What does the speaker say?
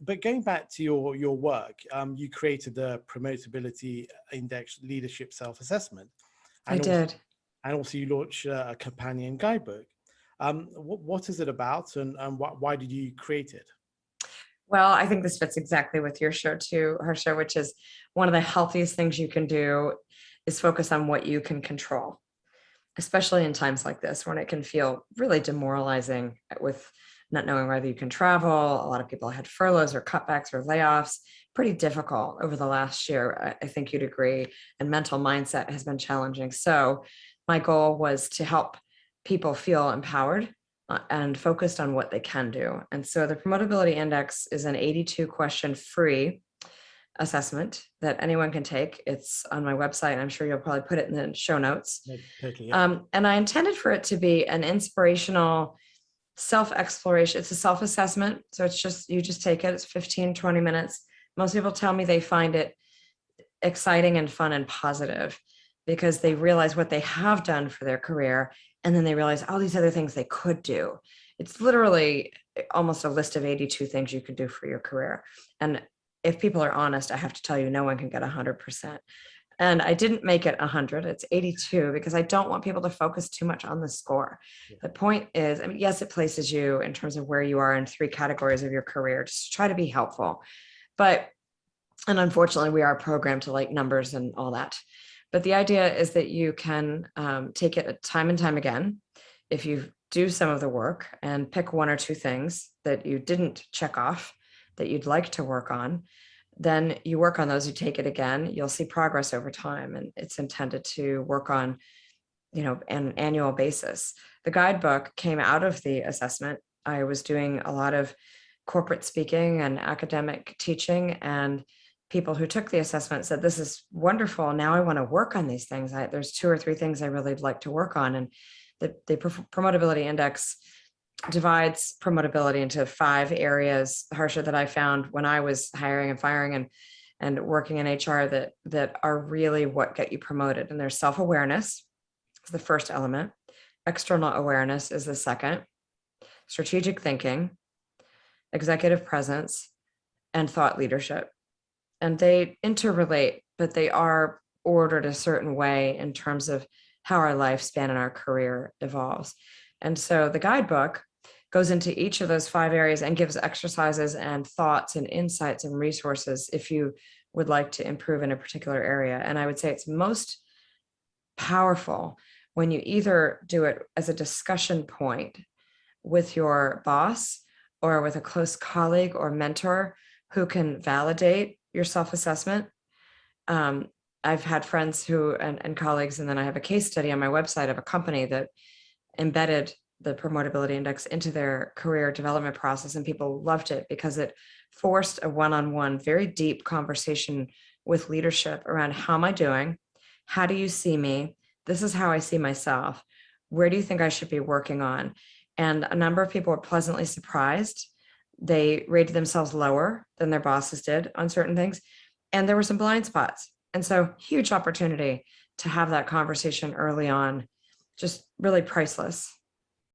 But going back to your work, you created the Promotability Index Leadership Self-Assessment, I and also did. you launched a companion guidebook. What is it about, and why did you create it? Well, I think this fits exactly with your show too, Harsha, which is one of the healthiest things you can do is focus on what you can control, especially in times like this when it can feel really demoralizing with not knowing whether you can travel. A lot of people had furloughs or cutbacks or layoffs. Pretty difficult over the last year, I think you'd agree, and mental mindset has been challenging. So my goal was to help people feel empowered and focused on what they can do. And so the Promotability Index is an 82 question free assessment that anyone can take. It's on my website. I'm sure you'll probably put it in the show notes. No, totally, yeah. And I intended for it to be an inspirational self-exploration. It's a self-assessment. So it's just, you just take it. It's 15, 20 minutes. Most people tell me they find it exciting and fun and positive because they realize what they have done for their career. And then they realize all these other things they could do. It's literally almost a list of 82 things you could do for your career. And if people are honest, I have to tell you, no one can get 100%. And I didn't make it 100, it's 82, because I don't want people to focus too much on the score. Yeah. The point is, I mean, yes, it places you in terms of where you are in 3 categories of your career, just to try to be helpful. But, and unfortunately, we are programmed to like numbers and all that. But the idea is that you can take it time and time again. If you do some of the work and pick 1 or 2 things that you didn't check off that you'd like to work on, then you work on those, you take it again, you'll see progress over time. And it's intended to work on, an annual basis. The guidebook came out of the assessment. I was doing a lot of corporate speaking and academic teaching, and people who took the assessment said, this is wonderful. Now I want to work on these things. There's 2 or 3 things I really like to work on. And the Promotability Index divides promotability into 5 areas, Harsha, that I found when I was hiring and firing and working in HR that are really what get you promoted. And there's self-awareness is the first element. External awareness is the second. Strategic thinking, executive presence, and thought leadership. And they interrelate, but they are ordered a certain way in terms of how our lifespan and our career evolves. And so the guidebook goes into each of those 5 areas and gives exercises and thoughts and insights and resources if you would like to improve in a particular area. And I would say it's most powerful when you either do it as a discussion point with your boss or with a close colleague or mentor who can validate your self-assessment. I've had friends and colleagues, and then I have a case study on my website of a company that embedded the Promotability Index into their career development process, and people loved it because it forced a one-on-one, very deep conversation with leadership around how am I doing? How do you see me? This is how I see myself. Where do you think I should be working on? And a number of people were pleasantly surprised. They rated themselves lower than their bosses did on certain things. And there were some blind spots. And so huge opportunity to have that conversation early on, just really priceless.